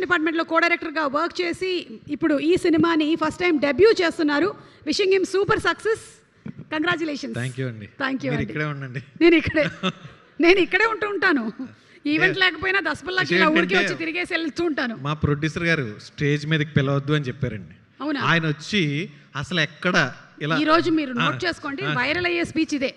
డిపార్ట్మెంట్లో కో డైరెక్టర్గా వర్క్ చేసి ఇప్పుడు ఈ సినిమాని ఫస్ట్ టైం డెబ్యూ చేస్తున్నారు. Wishing him super success. Congratulations. Thank you అండి. Thank you. ఇక్కడే ఉండండి. నేను ఇక్కడే ఉంటూ ఉంటాను. ఈవెంట్ లేకపోయినా దసపల్లాకి ఇలా ఊరికి వచ్చి తిరిగేసి వెళ్తూ ఉంటాను. మా ప్రొడ్యూసర్ గారు స్టేజ్ మీదకి పిలవద్దు అని చెప్పారండి. అవునా? ఆయన వచ్చి అసలు ఎక్కడ ఇలా ఈ రోజు మీరు నోట్ చేసుకోండి, వైరల్ అయ్యే స్పీచ్ ఇదే.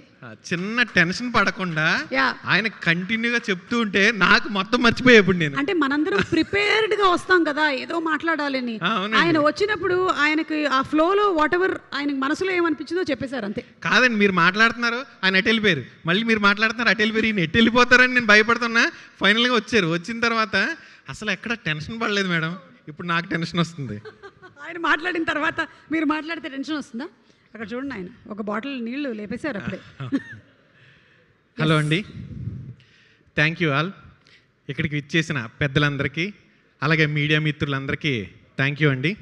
చిన్న టెన్షన్ పడకుండా యా, ఆయన కంటిన్యూగా చెప్తూ ఉంటే నాకు మొత్తం మర్చిపోయేప్పుడు నేను. అంటే మనందరం ప్రిపేర్డ్ గా వస్తాం కదా ఏదో మాట్లాడాలని. ఆయన వచ్చినప్పుడు ఆయనకి ఆ ఫ్లోలో వాట్ ఎవర్ ఆయనకి మనసులో ఏమనిపించిందో చెప్పేశారు అంతే. కాదండి, మీరు మాట్లాడుతున్నారు, ఆయన అటు వెళ్ళిపోయారు, మళ్ళీ మీరు మాట్లాడుతున్నారు అటు వెళ్ళిపోయారు, ఈయన ఎటు వెళ్ళిపోతారని నేను భయపడుతున్నా. ఫైనల్గా వచ్చారు. వచ్చిన తర్వాత అసలు ఎక్కడ టెన్షన్ పడలేదు మేడం. ఇప్పుడు నాకు టెన్షన్ వస్తుంది. ఆయన మాట్లాడిన తర్వాత మీరు మాట్లాడితే టెన్షన్ వస్తుందా? అక్కడ చూడండి, ఆయన ఒక బాటిల్ నీళ్లు లేపేశారు అప్పుడే. హలో అండి, థ్యాంక్ యూ ఆల్. ఇక్కడికి ఇచ్చేసిన పెద్దలందరికీ అలాగే మీడియా మిత్రులందరికీ థ్యాంక్ యూ అండి.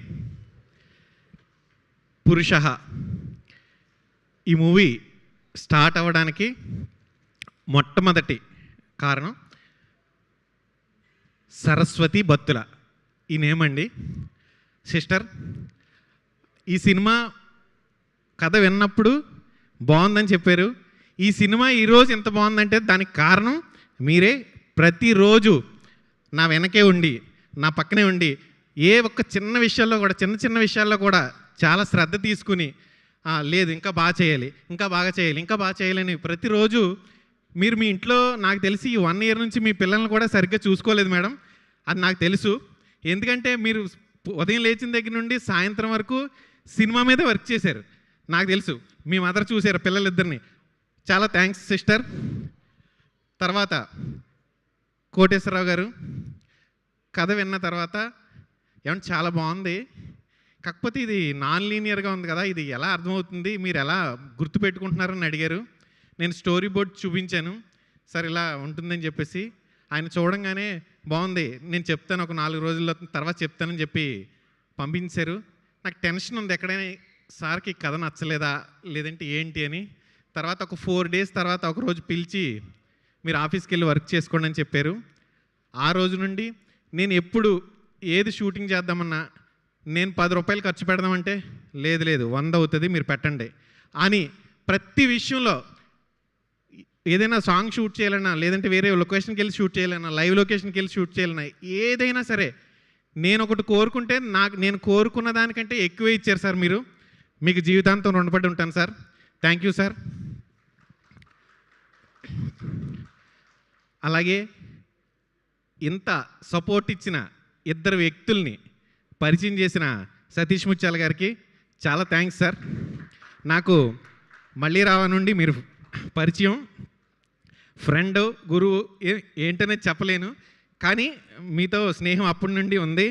పురుషః ఈ మూవీ స్టార్ట్ అవ్వడానికి మొట్టమొదటి కారణం సరస్వతి బత్తుల ఈ నేమ్ అండి. సిస్టర్, ఈ సినిమా కథ విన్నప్పుడు బాగుందని చెప్పారు. ఈ సినిమా ఈరోజు ఎంత బాగుందంటే దానికి కారణం మీరే. ప్రతిరోజు నా వెనకే ఉండి, నా పక్కనే ఉండి, ఏ ఒక్క చిన్న విషయాల్లో కూడా, చిన్న చిన్న విషయాల్లో కూడా చాలా శ్రద్ధ తీసుకుని లేదు ఇంకా బాగా చేయాలి, ఇంకా బాగా చేయాలి, ఇంకా బాగా చేయాలని ప్రతిరోజు మీరు మీ ఇంట్లో నాకు తెలిసి ఈ 1 year నుంచి మీ పిల్లల్ని కూడా సరిగ్గా చూసుకోలేదు మేడం. అది నాకు తెలుసు. ఎందుకంటే మీరు ఉదయం లేచిన దగ్గర నుండి సాయంత్రం వరకు సినిమా మీద వర్క్ చేశారు. నాకు తెలుసు. మీ మదర్ చూశారు పిల్లలిద్దరిని. చాలా థ్యాంక్స్ సిస్టర్. తర్వాత కోటేశ్వరరావు గారు కథ విన్న తర్వాత ఏమంటే చాలా బాగుంది, కాకపోతే ఇది నాన్ లీనియర్గా ఉంది కదా, ఇది ఎలా అర్థమవుతుంది, మీరు ఎలా గుర్తుపెట్టుకుంటున్నారని అడిగారు. నేను స్టోరీ బోర్డ్ చూపించాను, సార్ ఇలా ఉంటుందని చెప్పేసి. ఆయన చూడంగానే బాగుంది, నేను చెప్తాను ఒక 4 రోజుల తర్వాత చెప్తానని చెప్పి పంపించారు. నాకు టెన్షన్ ఉంది, ఎక్కడైనా సార్కి కథ నచ్చలేదా లేదంటే ఏంటి అని. తర్వాత ఒక 4 days తర్వాత ఒకరోజు పిలిచి మీరు ఆఫీస్కి వెళ్ళి వర్క్ చేసుకోండి అని చెప్పారు. ఆ రోజు నుండి నేను ఎప్పుడు ఏది షూటింగ్ చేద్దామన్నా నేను 10 రూపాయలు ఖర్చు పెడదామంటే లేదు లేదు 100 అవుతుంది మీరు పెట్టండి అని ప్రతి విషయంలో, ఏదైనా సాంగ్ షూట్ చేయాలన్నా లేదంటే వేరే లొకేషన్కి వెళ్ళి షూట్ చేయాలన్నా, లైవ్ లొకేషన్కి వెళ్ళి షూట్ చేయాలన్నా, ఏదైనా సరే నేను ఒకటి కోరుకుంటే నేను కోరుకున్న దానికంటే ఎక్కువే ఇచ్చారు సార్ మీరు. మీకు జీవితాంతం రుణపడి ఉంటాను సార్. Thank you sir. అలాగే ఇంత సపోర్ట్ ఇచ్చిన 2 వ్యక్తుల్ని పరిచయం చేసిన సతీష్ ముత్యాల గారికి చాలా థ్యాంక్స్ సార్. నాకు మళ్ళీ రావా నుండి మీరు పరిచయం, ఫ్రెండ్, గురువు ఏంటనేది చెప్పలేను, కానీ మీతో స్నేహం అప్పటి నుండి ఉంది.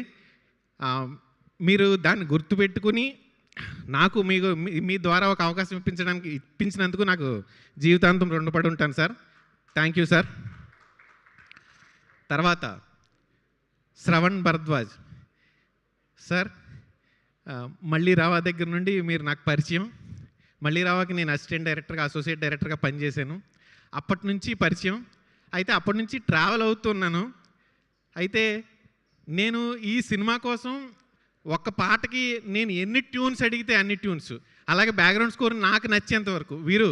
మీరు దాన్ని గుర్తుపెట్టుకుని నాకు మీ ద్వారా ఒక అవకాశం ఇప్పించినందుకు నాకు జీవితాంతం రుణపడి ఉంటాను సార్. Thank you sir. తర్వాత శ్రవణ్ భరద్వాజ్ సార్, మళ్ళీ రావా దగ్గర నుండి మీరు నాకు పరిచయం. మళ్ళీ రావాకి నేను అసిస్టెంట్ డైరెక్టర్గా, అసోసియేట్ డైరెక్టర్గా పనిచేశాను. అప్పటి నుంచి పరిచయం. అయితే అప్పటి నుంచి ట్రావెల్ అవుతున్నాను. అయితే నేను ఈ సినిమా కోసం ఒక్క పాటకి నేను ఎన్ని ట్యూన్స్ అడిగితే అన్ని ట్యూన్స్, అలాగే బ్యాక్గ్రౌండ్ స్కోర్ నాకు నచ్చేంత వరకు, వీరు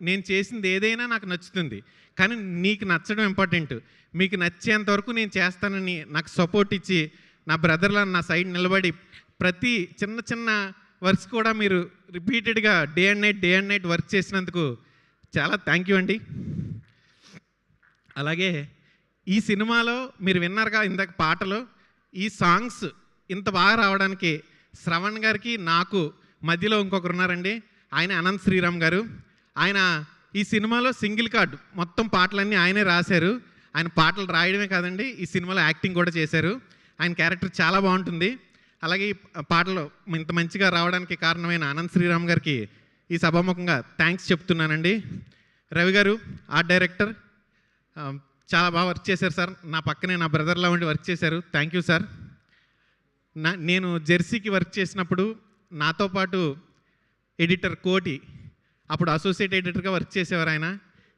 నేను చేసింది ఏదైనా నాకు నచ్చుతుంది, కానీ నీకు నచ్చడం ఇంపార్టెంట్, మీకు నచ్చేంత వరకు నేను చేస్తానని నాకు సపోర్ట్ ఇచ్చి నా బ్రదర్లా నా సైడ్ నిలబడి ప్రతి చిన్న చిన్న వర్క్స్ కూడా మీరు రిపీటెడ్గా డే అండ్ నైట్ వర్క్ చేసినందుకు చాలా థ్యాంక్ యూ అండి. అలాగే ఈ సినిమాలో మీరు విన్నారుగా ఇందాక పాటలు, ఈ సాంగ్స్ ఇంత బాగా రావడానికి శ్రవణ్ గారికి నాకు మధ్యలో ఇంకొకరు ఉన్నారండి. ఆయన అనంత్ శ్రీరామ్ గారు. ఆయన ఈ సినిమాలో సింగిల్ కార్డ్ మొత్తం పాటలన్నీ ఆయనే రాశారు. ఆయన పాటలు రాయడమే కాదండి, ఈ సినిమాలో యాక్టింగ్ కూడా చేశారు. ఆయన క్యారెక్టర్ చాలా బాగుంటుంది. అలాగే ఈ పాటలు ఇంత మంచిగా రావడానికి కారణమైన అనంత్ శ్రీరామ్ గారికి ఈ సభాముఖంగా థ్యాంక్స్ చెప్తున్నానండి. రవి గారు ఆర్ట్ డైరెక్టర్, చాలా బాగా వర్క్ చేశారు సార్. నా పక్కనే నా బ్రదర్లా ఉండి వర్క్ చేశారు. Thank you sir. నేను జెర్సీకి వర్క్ చేసినప్పుడు నాతో పాటు ఎడిటర్ కోటి అప్పుడు అసోసియేట్ ఎడిటర్గా వర్క్ చేసేవారు ఆయన.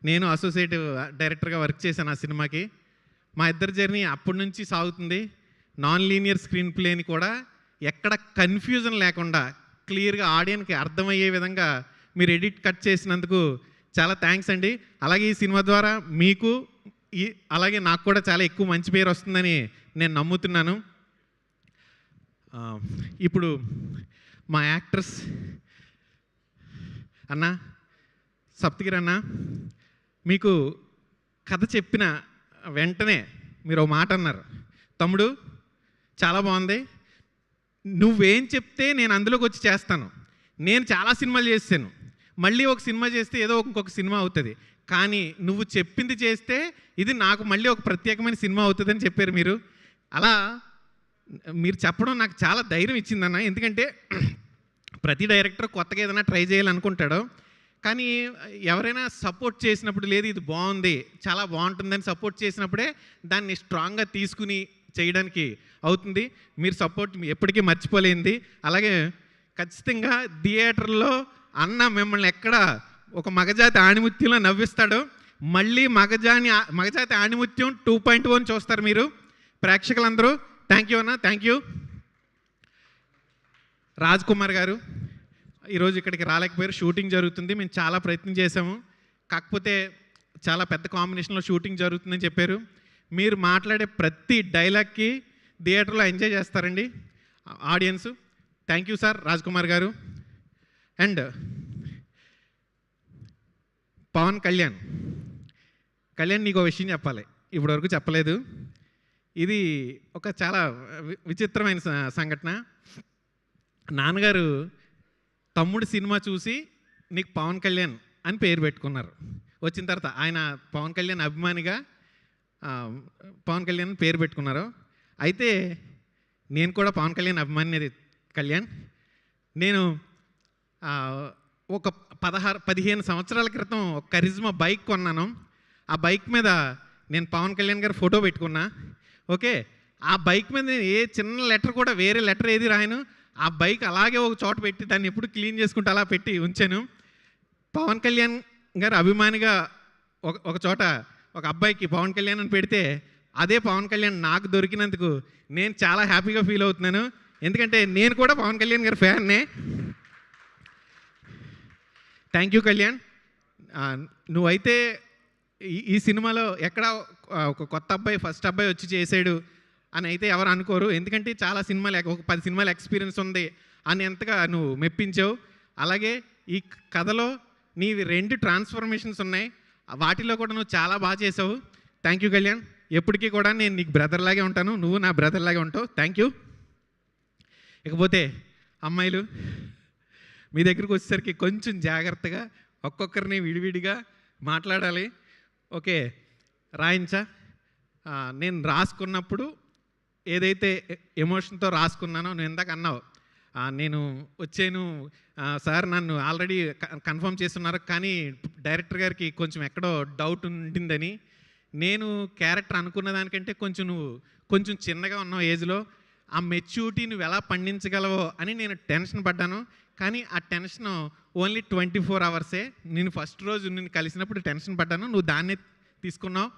నేను అసోసియేట్ డైరెక్టర్గా వర్క్ చేశాను ఆ సినిమాకి. మా ఇద్దరి జర్నీ అప్పటి నుంచి సాగుతుంది. నాన్ లీనియర్ స్క్రీన్ ప్లేని కూడా ఎక్కడ కన్ఫ్యూజన్ లేకుండా క్లియర్గా ఆడియన్కి అర్థమయ్యే విధంగా మీరు ఎడిట్ కట్ చేసినందుకు చాలా థ్యాంక్స్ అండి. అలాగే ఈ సినిమా ద్వారా మీకు అలాగే నాకు కూడా చాలా ఎక్కువ మంచి పేరు వస్తుందని నేను నమ్ముతున్నాను. ఇప్పుడు మా యాక్టర్స్ అన్న సప్తగిరి అన్న, మీకు కథ చెప్పిన వెంటనే మీరు ఒక మాట అన్నారు, తమ్ముడు చాలా బాగుంది, నువ్వేం చెప్తే నేను అందులోకి వచ్చి చేస్తాను. నేను చాలా సినిమాలు చేశాను, మళ్ళీ ఒక సినిమా చేస్తే ఏదో ఇంకొక సినిమా అవుతుంది, కానీ నువ్వు చెప్పింది చేస్తే ఇది నాకు మళ్ళీ ఒక ప్రత్యేకమైన సినిమా అవుతుందని చెప్పారు మీరు. అలా మీరు చెప్పడం నాకు చాలా ధైర్యం ఇచ్చిందన్న. ఎందుకంటే ప్రతి డైరెక్టర్ కొత్తగా ఏదైనా ట్రై చేయాలనుకుంటాడు, కానీ ఎవరైనా సపోర్ట్ చేసినప్పుడు, లేదు ఇది బాగుంది చాలా బాగుంటుందని సపోర్ట్ చేసినప్పుడే దాన్ని స్ట్రాంగ్గా తీసుకుని చేయడానికి అవుతుంది. మీరు సపోర్ట్ ఎప్పటికీ మర్చిపోలేంది. అలాగే ఖచ్చితంగా థియేటర్లో అన్న మిమ్మల్ని ఎక్కడ ఒక మగజాతి ఆణిముత్యంలో నవ్విస్తాడో, మళ్ళీ మగజాతి ఆణిముత్యం 2.1 చూస్తారు మీరు ప్రేక్షకులందరూ. థ్యాంక్ యూ అన్న, థ్యాంక్ యూ. రాజ్ కుమార్ గారు ఈరోజు ఇక్కడికి రాలేకపోయారు, షూటింగ్ జరుగుతుంది, మేము చాలా ప్రయత్నం చేసాము, కాకపోతే చాలా పెద్ద కాంబినేషన్లో షూటింగ్ జరుగుతుందని చెప్పారు. మీరు మాట్లాడే ప్రతి డైలాగ్కి థియేటర్లో ఎంజాయ్ చేస్తారండి audience. Thank you sir Raj Kumar గారు. అండ్ పవన్ కళ్యాణ్, నీకు ఒక విషయం చెప్పాలి, ఇప్పటివరకు చెప్పలేదు. ఇది ఒక చాలా విచిత్రమైన సంఘటన. నాన్నగారు తమ్ముడు సినిమా చూసి నీకు పవన్ కళ్యాణ్ అని పేరు పెట్టుకున్నారు. వచ్చిన తర్వాత ఆయన పవన్ కళ్యాణ్ అభిమానిగా పవన్ కళ్యాణ్ పేరు పెట్టుకున్నారు. అయితే నేను కూడా పవన్ కళ్యాణ్ అభిమాని. నేను ఒక 15 సంవత్సరాల క్రితం ఒక కరిజ్మా బైక్ కొన్నాను. ఆ బైక్ మీద నేను పవన్ కళ్యాణ్ గారి ఫోటో పెట్టుకున్నా. ఓకే, ఆ బైక్ మీద నేను ఏ చిన్న లెటర్ కూడా వేరే లెటర్ ఏది రాయను. ఆ బైక్ అలాగే ఒక చోట పెట్టి దాన్ని ఎప్పుడు క్లీన్ చేసుకుంటూ అలా పెట్టి ఉంచాను. పవన్ కళ్యాణ్ గారు అభిమానిగా ఒక చోట ఒక అబ్బాయికి పవన్ కళ్యాణ్ అని పెడితే అదే పవన్ కళ్యాణ్ నాకు దొరికినందుకు నేను చాలా హ్యాపీగా ఫీల్ అవుతున్నాను. ఎందుకంటే నేను కూడా పవన్ కళ్యాణ్ గారి ఫ్యాన్నే. Thank you Kalyan. నువ్వైతే ఈ సినిమాలో ఎక్కడ ఒక కొత్త అబ్బాయి ఫస్ట్ అబ్బాయి వచ్చి చేసాడు అని అయితే ఎవరు అనుకోరు. ఎందుకంటే చాలా సినిమాలు, ఒక 10 సినిమాల ఎక్స్పీరియన్స్ ఉంది అని ఎంతగా నువ్వు మెప్పించావు. అలాగే ఈ కథలో నీ 2 ట్రాన్స్ఫర్మేషన్స్ ఉన్నాయి, వాటిలో కూడా నువ్వు చాలా బాగా చేసావు. Thank you Kalyan. ఎప్పటికీ కూడా నేను నీకు బ్రదర్ లాగే ఉంటాను, నువ్వు నా బ్రదర్ లాగే ఉంటావు. Thank you. ఇకపోతే అమ్మాయిలు, మీ దగ్గరికి వచ్చేసరికి కొంచెం జాగ్రత్తగా ఒక్కొక్కరిని విడివిడిగా మాట్లాడాలి. ఓకే, రాయించా. నేను రాసుకున్నప్పుడు ఏదైతే ఎమోషన్తో రాసుకున్నానో నువ్వు ఇందాక అన్నావు, నేను వచ్చాను సార్, నన్ను ఆల్రెడీ కన్ఫర్మ్ చేస్తున్నారు, కానీ డైరెక్టర్ గారికి కొంచెం ఎక్కడో డౌట్ ఉండిందని. నేను క్యారెక్టర్ అనుకున్న దానికంటే కొంచెం చిన్నగా ఉన్నావు ఏజ్లో, ఆ మెచ్యూరిటీ నువ్వు ఎలా పండించగలవో అని నేను టెన్షన్ పడ్డాను. కానీ ఆ టెన్షన్ ఓన్లీ 24 అవర్సే. నేను ఫస్ట్ రోజు నిన్ను కలిసినప్పుడు టెన్షన్ పడ్డాను, నువ్వు దాన్నే తీసుకున్నావు.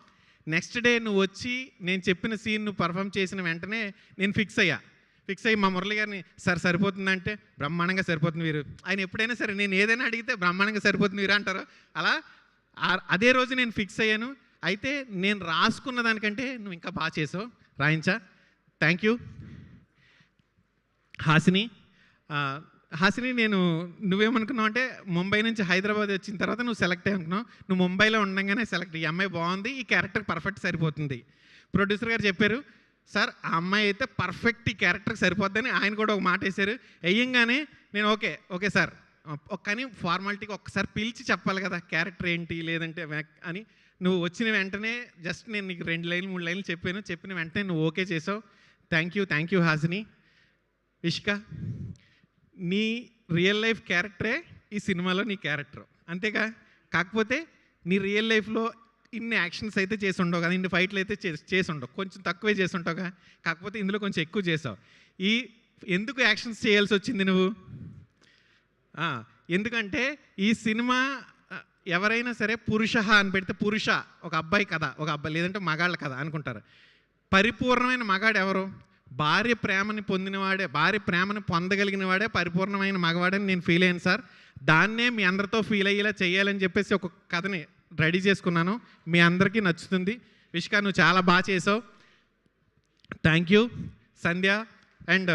నెక్స్ట్ డే నువ్వు వచ్చి నేను చెప్పిన సీన్ నువ్వు పర్ఫామ్ చేసిన వెంటనే నేను ఫిక్స్ అయ్యి మా మురళి గారిని సార్ సరిపోతుందంటే బ్రహ్మాండంగా సరిపోతుంది వీరు. ఆయన ఎప్పుడైనా సరే నేను ఏదైనా అడిగితే బ్రహ్మాండంగా సరిపోతుంది వీరు అంటారు. అలా అదే రోజు నేను ఫిక్స్ అయ్యాను. అయితే నేను రాసుకున్న దానికంటే నువ్వు ఇంకా బాగా చేసావు, రాయించా. Thank you. హాసిని, నువ్వేమనుకున్నావు అంటే ముంబై నుంచి హైదరాబాద్ వచ్చిన తర్వాత నువ్వు సెలెక్ట్ అయ్యి అనుకున్నావు. నువ్వు ముంబైలో ఉండగానే సెలెక్ట్, ఈ అమ్మాయి బాగుంది, ఈ క్యారెక్టర్ పర్ఫెక్ట్ సరిపోతుంది. ప్రొడ్యూసర్ గారు చెప్పారు, సార్ ఆ అమ్మాయి అయితే పర్ఫెక్ట్ ఈ క్యారెక్టర్కి సరిపోద్దని ఆయన కూడా ఒక మాట వేశారు. వేయంగానే నేను ఓకే సార్, కానీ ఫార్మాలిటీకి ఒక్కసారి పిలిచి చెప్పాలి కదా క్యారెక్టర్ ఏంటి లేదంటే అని. నువ్వు వచ్చిన వెంటనే జస్ట్ నేను నీకు 2 లైన్లు 3 లైన్లు చెప్పిన వెంటనే నువ్వు ఓకే చేసావు. Thank you Hasini. ఇష్క, నీ రియల్ లైఫ్ క్యారెక్టరే ఈ సినిమాలో నీ క్యారెక్టర్, అంతేగా. కాకపోతే నీ రియల్ లైఫ్లో ఇన్ని యాక్షన్స్ అయితే చేసి ఉండవు కదా, ఇన్ని ఫైట్లు అయితే చేసి ఉండవు, కొంచెం తక్కువే చేసి ఉంటావుగా. కాకపోతే ఇందులో కొంచెం ఎక్కువ చేసావు. ఎందుకు యాక్షన్స్ చేయాల్సి వచ్చింది నువ్వు? ఎందుకంటే ఈ సినిమా ఎవరైనా సరే పురుష అని పెడితే పురుష ఒక అబ్బాయి కథ, ఒక అబ్బాయి లేదంటే మగాళ్ళ కథ అనుకుంటారు. పరిపూర్ణమైన మగాడు ఎవరు? భార్య ప్రేమని పొందినవాడే, భార్య ప్రేమను పొందగలిగిన వాడే పరిపూర్ణమైన మగవాడని నేను ఫీల్ అయ్యాను సార్. దాన్నే మీ అందరితో ఫీల్ అయ్యేలా చేయాలని చెప్పేసి ఒక కథని రెడీ చేసుకున్నాను. మీ అందరికీ నచ్చుతుంది. విష్కా, నువ్వు చాలా బాగా చేసావు. Thank you. Sandhya and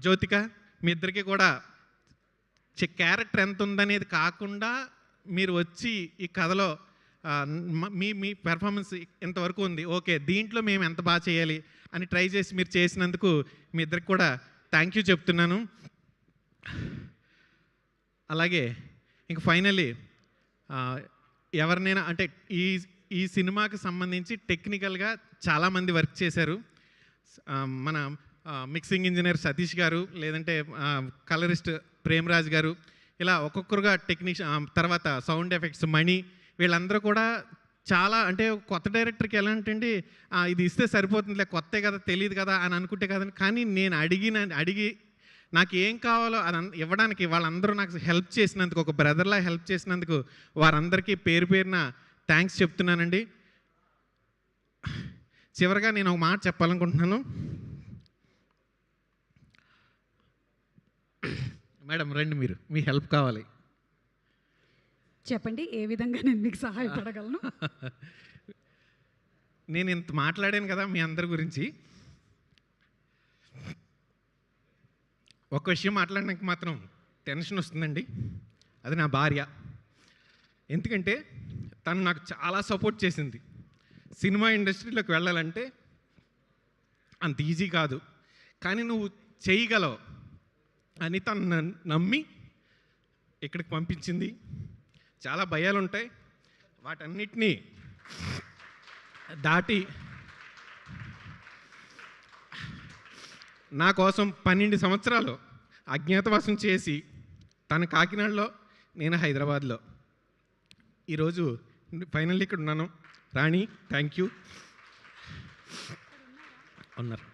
Jyothika, మీ ఇద్దరికి కూడా క్యారెక్టర్ ఎంత ఉందనేది కాకుండా మీరు వచ్చి ఈ కథలో మీ మీ పెర్ఫార్మెన్స్ ఇంతవరకు ఉంది, ఓకే దీంట్లో మేము ఎంత బాగా చేయాలి అని ట్రై చేసి మీరు చేసినందుకు మీ ఇద్దరికి కూడా థ్యాంక్ యూ చెప్తున్నాను. అలాగే ఇంక ఫైనల్లీ ఎవరినైనా అంటే ఈ సినిమాకి సంబంధించి టెక్నికల్గా చాలామంది వర్క్ చేశారు. మన మిక్సింగ్ ఇంజనీర్ సతీష్ గారు, లేదంటే కలరిస్ట్ ప్రేమరాజ్ గారు, ఇలా ఒక్కొక్కరుగా టెక్నీషియన్, తర్వాత సౌండ్ ఎఫెక్ట్స్ మణి, వీళ్ళందరూ కూడా చాలా అంటే కొత్త డైరెక్టర్కి ఎలా అంటే ఇది ఇస్తే సరిపోతుందిలే, కొత్తే కదా తెలియదు కదా అని అనుకుంటే కదండి. కానీ నేను అడిగి నాకు ఏం కావాలో అది ఇవ్వడానికి వాళ్ళందరూ నాకు హెల్ప్ చేసినందుకు, ఒక బ్రదర్లా హెల్ప్ చేసినందుకు వారందరికీ పేరు పేరున థ్యాంక్స్ చెప్తున్నానండి. చివరిగా నేను ఒక మాట చెప్పాలనుకుంటున్నాను. మేడం రండి, మీరు మీ హెల్ప్ కావాలి. చెప్పండి, ఏ విధంగా నేను మీకు సహాయపడగలను? నేను ఇంత మాట్లాడాను కదా మీ అందరి గురించి, ఒక విషయం మాట్లాడడానికి మాత్రం టెన్షన్ వస్తుందండి. అది నా భార్య. ఎందుకంటే తను నాకు చాలా సపోర్ట్ చేసింది. సినిమా ఇండస్ట్రీలోకి వెళ్ళాలంటే అంత ఈజీ కాదు, కానీ నువ్వు చేయగలవు అని తను నమ్మి ఇక్కడికి పంపించింది. చాలా భయాలు ఉంటాయి, వాటన్నిటినీ దాటి నా కోసం 12 సంవత్సరాలు అజ్ఞాతవాసం చేసి తను కాకినాడలో, నేను హైదరాబాద్లో, ఈరోజు ఫైనల్లీ ఇక్కడ ఉన్నాను. రాణి, థ్యాంక్ యూ. ఉన్నారు.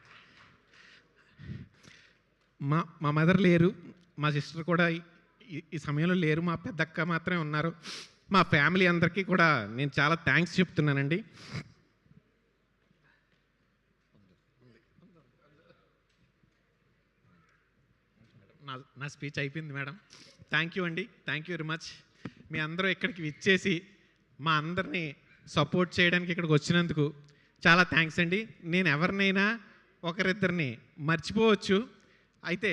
మా మదర్ లేరు, మా సిస్టర్ కూడా ఈ సమయంలో లేరు, మా పెద్దక్క మాత్రమే ఉన్నారు. మా ఫ్యామిలీ అందరికీ కూడా నేను చాలా థ్యాంక్స్ చెప్తున్నానండి. నా స్పీచ్ అయిపోయింది మేడం. థ్యాంక్ యూ అండి, థ్యాంక్ యూ వెరీ మచ్. మీ అందరూ ఇక్కడికి విచ్చేసి మా అందరినీ సపోర్ట్ చేయడానికి ఇక్కడికి వచ్చినందుకు చాలా థ్యాంక్స్ అండి. నేను ఎవరినైనా ఒకరిద్దరిని మర్చిపోవచ్చు, అయితే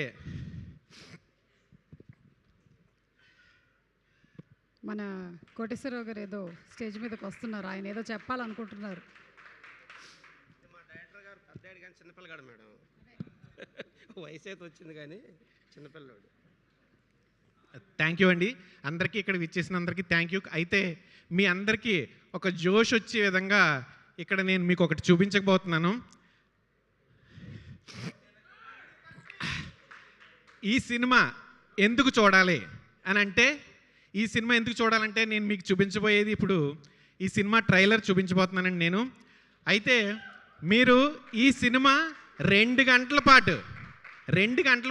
మన కోటేశ్వరరావు గారు ఏదో స్టేజ్ మీదకి వస్తున్నారు, ఆయన ఏదో చెప్పాలనుకుంటున్నారు. మా డైరెక్టర్ గారు పెద్దాడు కానీ చిన్నపిల్లగాడు మేడం. వయసు అయితే వచ్చింది కానీ చిన్నపిల్లవాడు. థ్యాంక్ యూ అండి. అందరికీ ఇక్కడ విచ్చేసిన అందరికీ థ్యాంక్ యూ. అయితే మీ అందరికీ ఒక జోష్ వచ్చే విధంగా ఇక్కడ నేను మీకు ఒకటి చూపించకపోతున్నాను. ఈ సినిమా ఎందుకు చూడాలి అని అంటే, ఈ సినిమా ఎందుకు చూడాలంటే నేను మీకు చూపించబోయేది ఇప్పుడు ఈ సినిమా ట్రైలర్ చూపించబోతున్నానండి నేను. అయితే మీరు ఈ సినిమా 2 గంటల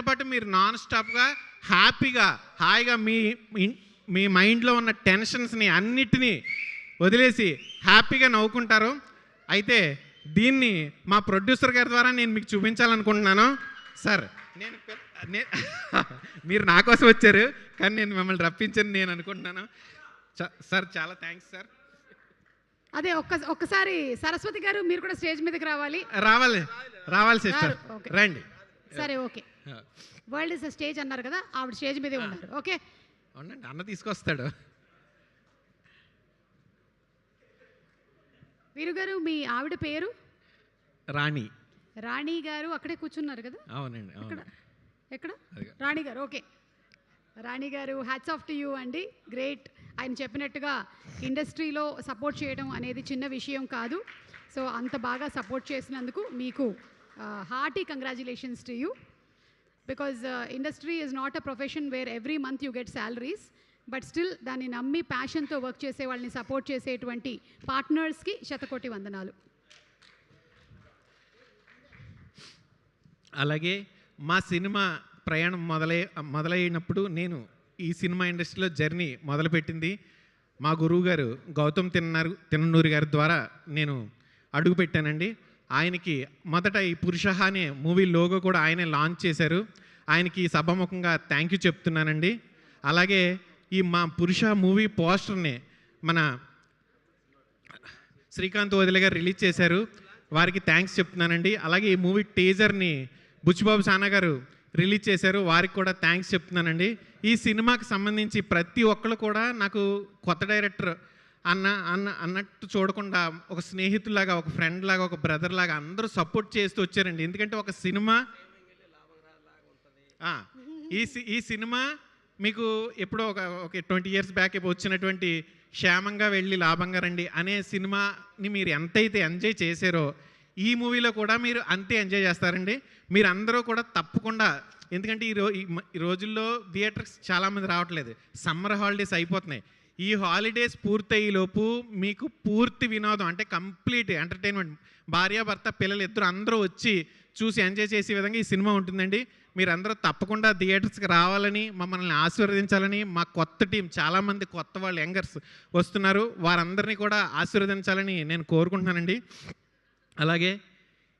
పాటు మీరు నాన్ స్టాప్గా హాయిగా మీ మైండ్లో ఉన్న టెన్షన్స్ని అన్నిటినీ వదిలేసి హ్యాపీగా నవ్వుకుంటారు. అయితే దీన్ని మా ప్రొడ్యూసర్ గారి ద్వారా నేను మీకు చూపించాలనుకుంటున్నాను. సార్, మీరు నా కోసం వచ్చారు కానీ నేను మిమ్మల్ని రప్పించని నేను అనుకుంటున్నాను. సార్ చాలా థ్యాంక్స్ సార్. అదే ఒక్కసారి సరస్వతి గారు మీరు కూడా స్టేజ్ మీదకి రావాలి సిస్టర్, రండి. సరే, ఓకే. వరల్డ్ ఇస్ స్టేజ్ అన్నారు కదా, ఆవిడ స్టేజ్ మీదే ఉన్నారు. ఓకే, అవునండి, అన్న తీసుకొస్తాడు. వీరు గారు, మీ ఆవిడ పేరు? రాణి గారు అక్కడే కూర్చున్నారు కదా? అవునండి. ఎక్కడ? రాణి గారు. ఓకే, రాణి గారు, హ్యాట్స్ ఆఫ్ టు యూ అండి. గ్రేట్. ఆయన చెప్పినట్టుగా ఇండస్ట్రీలో సపోర్ట్ చేయడం అనేది చిన్న విషయం కాదు. సో అంత బాగా సపోర్ట్ చేసినందుకు మీకు hearty congratulations to you. Because industry is not a profession where every month you get salaries, but still దాన్ని నమ్మి ప్యాషన్తో వర్క్ చేసే వాళ్ళని సపోర్ట్ చేసేటువంటి పార్ట్నర్స్కి శతకోటి వందనాలు. అలాగే మా సినిమా ప్రయాణం మొదలైనప్పుడు నేను ఈ సినిమా ఇండస్ట్రీలో జర్నీ మొదలుపెట్టింది మా గురువు గారు గౌతమ్ తిన్ననూరి గారి ద్వారా నేను అడుగుపెట్టానండి. ఆయనకి మొదట ఈ పురుష అనే మూవీ లోగో కూడా ఆయనే లాంచ్ చేశారు. ఆయనకి సభాముఖంగా థ్యాంక్ యూ చెప్తున్నానండి. అలాగే ఈ మా పురుష మూవీ పోస్టర్ని మన శ్రీకాంత్ వదిలే గారు రిలీజ్ చేశారు, వారికి థ్యాంక్స్ చెప్తున్నానండి. అలాగే ఈ మూవీ టీజర్ని బుచ్చిబాబు సానా గారు రిలీజ్ చేశారు, వారికి కూడా థ్యాంక్స్ చెప్తున్నానండి. ఈ సినిమాకి సంబంధించి ప్రతి ఒక్కరు కూడా నాకు కొత్త డైరెక్టర్ అన్నట్టు చూడకుండా ఒక స్నేహితులాగా, ఒక ఫ్రెండ్ లాగా, ఒక బ్రదర్ లాగా అందరూ సపోర్ట్ చేస్తూ వచ్చారండి. ఎందుకంటే ఒక సినిమా ఈ సినిమా మీకు ఎప్పుడో ఒక 20 years బ్యాక్ వచ్చినటువంటి క్షేమంగా వెళ్ళి లాభంగా రండి అనే సినిమాని మీరు ఎంతైతే ఎంజాయ్ చేశారో ఈ మూవీలో కూడా మీరు అంతే ఎంజాయ్ చేస్తారండి. మీరు అందరూ కూడా తప్పకుండా, ఎందుకంటే ఈ రోజుల్లో థియేటర్స్ చాలామంది రావట్లేదు, సమ్మర్ హాలిడేస్ అయిపోతున్నాయి. ఈ హాలిడేస్ పూర్తయ్యేలోపు మీకు పూర్తి వినోదం అంటే కంప్లీట్ ఎంటర్టైన్మెంట్, భార్యాభర్త పిల్లలు ఇద్దరు అందరూ వచ్చి చూసి ఎంజాయ్ చేసే విధంగా ఈ సినిమా ఉంటుందండి. మీరందరూ తప్పకుండా థియేటర్స్కి రావాలని, మమ్మల్ని ఆశీర్వదించాలని, మా కొత్త టీం చాలామంది కొత్త వాళ్ళు యంగర్స్ వస్తున్నారు, వారందరినీ కూడా ఆశీర్వదించాలని నేను కోరుకుంటున్నానండి. అలాగే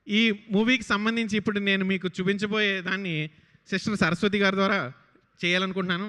ఈ మూవీకి సంబంధించి ఇప్పుడు నేను మీకు చూపించబోయే దాన్ని సిస్టర్ సరస్వతి గారి ద్వారా చేయాలనుకుంటున్నాను.